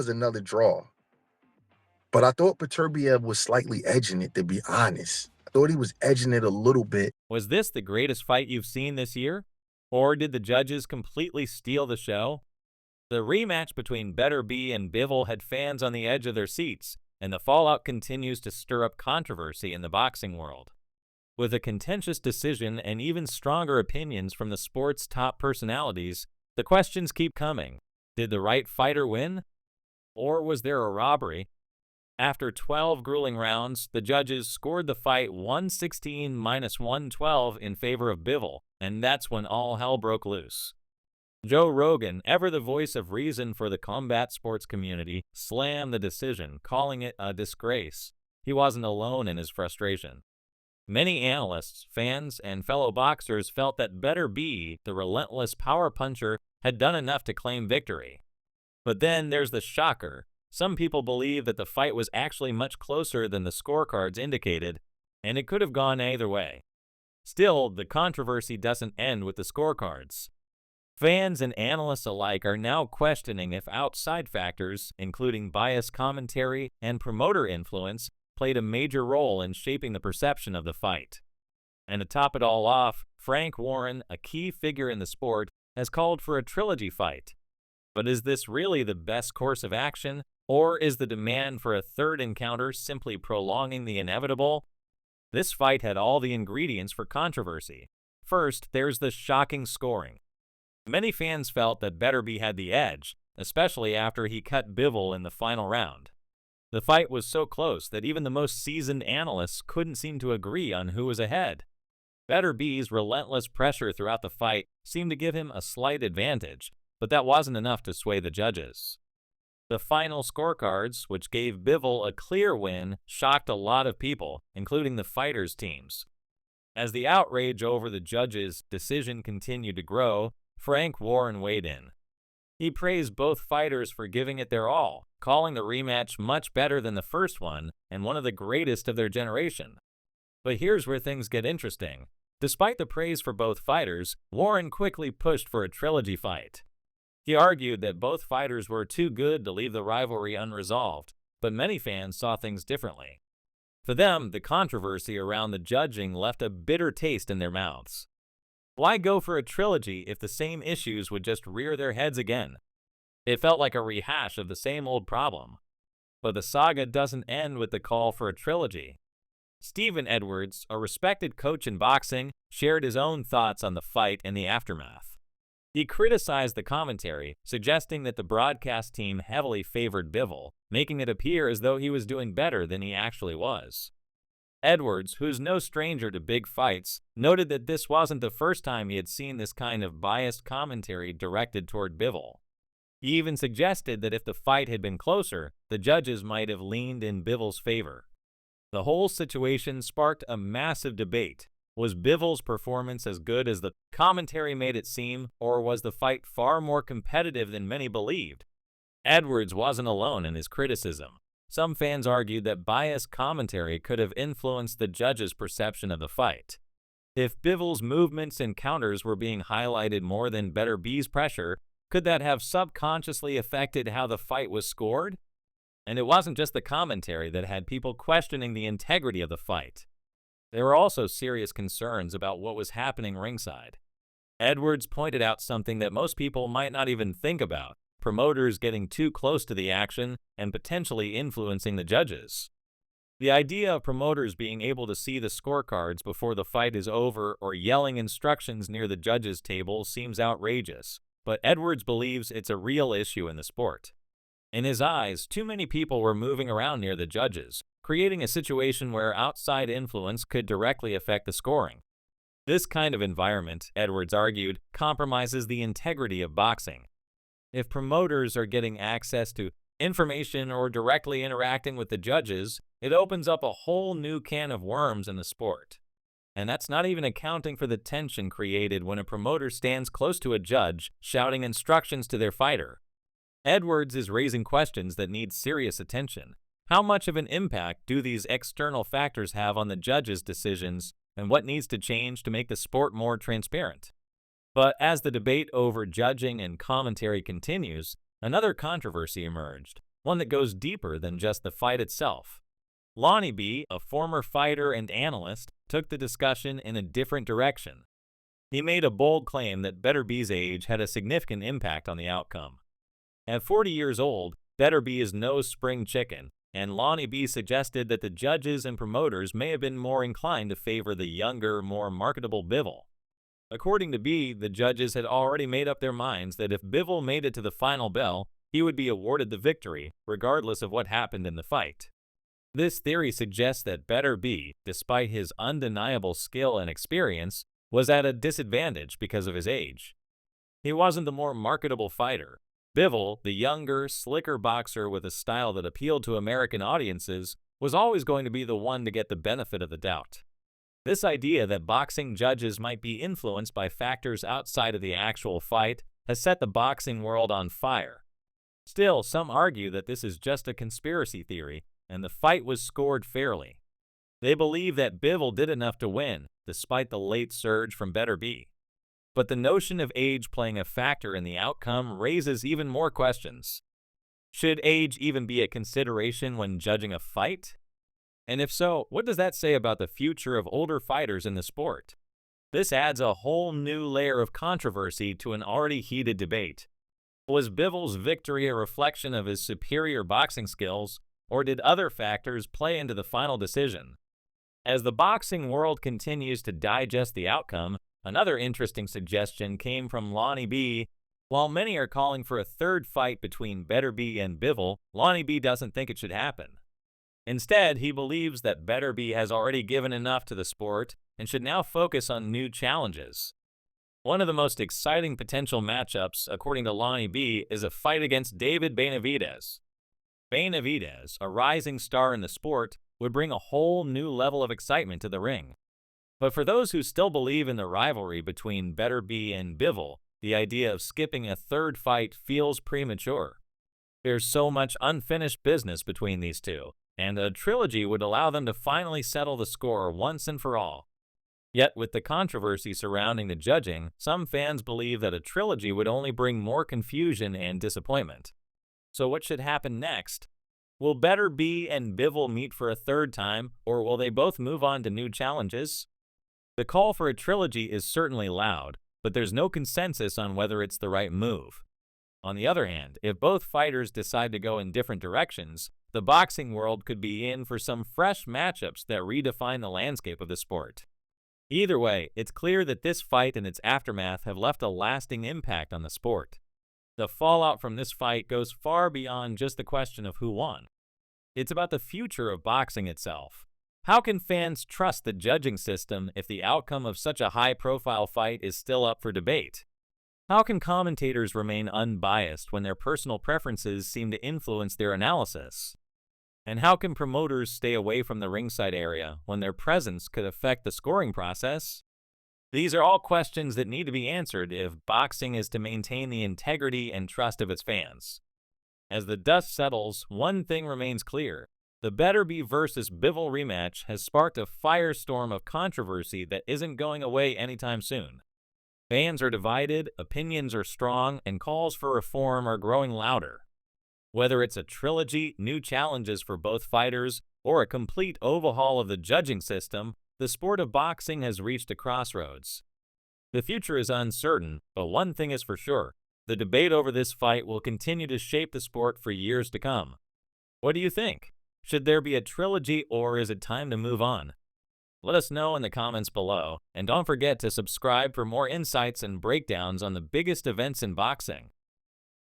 was another draw. But I thought Beterbiev was slightly edging it, to be honest. I thought he was edging it a little bit. Was this the greatest fight you've seen this year? Or did the judges completely steal the show? The rematch between Beterbiev and Bivol had fans on the edge of their seats, and the fallout continues to stir up controversy in the boxing world. With a contentious decision and even stronger opinions from the sport's top personalities, the questions keep coming. Did the right fighter win? Or was there a robbery? After 12 grueling rounds, the judges scored the fight 116-112 in favor of Bivol, and that's when all hell broke loose. Joe Rogan, ever the voice of reason for the combat sports community, slammed the decision, calling it a disgrace. He wasn't alone in his frustration. Many analysts, fans, and fellow boxers felt that Beterbiev, the relentless power puncher, had done enough to claim victory. But then there's the shocker. Some people believe that the fight was actually much closer than the scorecards indicated, and it could have gone either way. Still, the controversy doesn't end with the scorecards. Fans and analysts alike are now questioning if outside factors, including biased commentary and promoter influence, played a major role in shaping the perception of the fight. And to top it all off, Frank Warren, a key figure in the sport, has called for a trilogy fight. But is this really the best course of action, or is the demand for a third encounter simply prolonging the inevitable? This fight had all the ingredients for controversy. First, there's the shocking scoring. Many fans felt that Beterbiev had the edge, especially after he cut Bivol in the final round. The fight was so close that even the most seasoned analysts couldn't seem to agree on who was ahead. Beterbiev's relentless pressure throughout the fight seemed to give him a slight advantage, but that wasn't enough to sway the judges. The final scorecards, which gave Bivol a clear win, shocked a lot of people, including the fighters' teams. As the outrage over the judges' decision continued to grow, Frank Warren weighed in. He praised both fighters for giving it their all, calling the rematch much better than the first one and one of the greatest of their generation. But here's where things get interesting. Despite the praise for both fighters, Warren quickly pushed for a trilogy fight. He argued that both fighters were too good to leave the rivalry unresolved, but many fans saw things differently. For them, the controversy around the judging left a bitter taste in their mouths. Why go for a trilogy if the same issues would just rear their heads again? It felt like a rehash of the same old problem. But the saga doesn't end with the call for a trilogy. Stephen Edwards, a respected coach in boxing, shared his own thoughts on the fight and the aftermath. He criticized the commentary, suggesting that the broadcast team heavily favored Bivol, making it appear as though he was doing better than he actually was. Edwards, who's no stranger to big fights, noted that this wasn't the first time he had seen this kind of biased commentary directed toward Bivol. He even suggested that if the fight had been closer, the judges might have leaned in Bivol's favor. The whole situation sparked a massive debate. Was Bivol's performance as good as the commentary made it seem, or was the fight far more competitive than many believed? Edwards wasn't alone in his criticism. Some fans argued that biased commentary could have influenced the judges' perception of the fight. If Bivol's movements and counters were being highlighted more than Beterbiev's pressure, could that have subconsciously affected how the fight was scored? And it wasn't just the commentary that had people questioning the integrity of the fight. There were also serious concerns about what was happening ringside. Edwards pointed out something that most people might not even think about: promoters getting too close to the action and potentially influencing the judges. The idea of promoters being able to see the scorecards before the fight is over or yelling instructions near the judges' table seems outrageous, but Edwards believes it's a real issue in the sport. In his eyes, too many people were moving around near the judges, creating a situation where outside influence could directly affect the scoring. This kind of environment, Edwards argued, compromises the integrity of boxing. If promoters are getting access to information or directly interacting with the judges, it opens up a whole new can of worms in the sport. And that's not even accounting for the tension created when a promoter stands close to a judge, shouting instructions to their fighter. Edwards is raising questions that need serious attention. How much of an impact do these external factors have on the judges' decisions, and what needs to change to make the sport more transparent? But as the debate over judging and commentary continues, another controversy emerged. one that goes deeper than just the fight itself. Lonnie B., a former fighter and analyst, took the discussion in a different direction. He made a bold claim that Beterbiev's age had a significant impact on the outcome. At 40 years old, Beterbiev is no spring chicken, and Lonnie B. suggested that the judges and promoters may have been more inclined to favor the younger, more marketable Bivol. According to B., the judges had already made up their minds that if Bivol made it to the final bell, he would be awarded the victory, regardless of what happened in the fight. This theory suggests that Beterbiev, despite his undeniable skill and experience, was at a disadvantage because of his age. He wasn't the more marketable fighter. Bivol, the younger, slicker boxer with a style that appealed to American audiences, was always going to be the one to get the benefit of the doubt. This idea that boxing judges might be influenced by factors outside of the actual fight has set the boxing world on fire. Still, some argue that this is just a conspiracy theory, and the fight was scored fairly. They believe that Bivol did enough to win, despite the late surge from Beterbiev. But the notion of age playing a factor in the outcome raises even more questions. Should age even be a consideration when judging a fight? And if so, what does that say about the future of older fighters in the sport? This adds a whole new layer of controversy to an already heated debate. Was Bivol's victory a reflection of his superior boxing skills, or did other factors play into the final decision? As the boxing world continues to digest the outcome, another interesting suggestion came from Lonnie B. While many are calling for a third fight between Beterbiev and Bivol, Lonnie B. doesn't think it should happen. Instead, he believes that Beterbiev has already given enough to the sport and should now focus on new challenges. One of the most exciting potential matchups, according to Lonnie B., is a fight against David Benavidez. Benavidez, a rising star in the sport, would bring a whole new level of excitement to the ring. But for those who still believe in the rivalry between Beterbiev and Bivol, the idea of skipping a third fight feels premature. There's so much unfinished business between these two, and a trilogy would allow them to finally settle the score once and for all. Yet, with the controversy surrounding the judging, some fans believe that a trilogy would only bring more confusion and disappointment. So what should happen next? Will Beterbiev and Bivol meet for a third time, or will they both move on to new challenges? The call for a trilogy is certainly loud, but there's no consensus on whether it's the right move. On the other hand, if both fighters decide to go in different directions, the boxing world could be in for some fresh matchups that redefine the landscape of the sport. Either way, it's clear that this fight and its aftermath have left a lasting impact on the sport. The fallout from this fight goes far beyond just the question of who won. It's about the future of boxing itself. How can fans trust the judging system if the outcome of such a high-profile fight is still up for debate? How can commentators remain unbiased when their personal preferences seem to influence their analysis? And how can promoters stay away from the ringside area when their presence could affect the scoring process? These are all questions that need to be answered if boxing is to maintain the integrity and trust of its fans. As the dust settles, one thing remains clear. The Beterbiev vs. Bivol rematch has sparked a firestorm of controversy that isn't going away anytime soon. Fans are divided, opinions are strong, and calls for reform are growing louder. Whether it's a trilogy, new challenges for both fighters, or a complete overhaul of the judging system, the sport of boxing has reached a crossroads. The future is uncertain, but one thing is for sure. The debate over this fight will continue to shape the sport for years to come. What do you think? Should there be a trilogy, or is it time to move on? Let us know in the comments below, and don't forget to subscribe for more insights and breakdowns on the biggest events in boxing.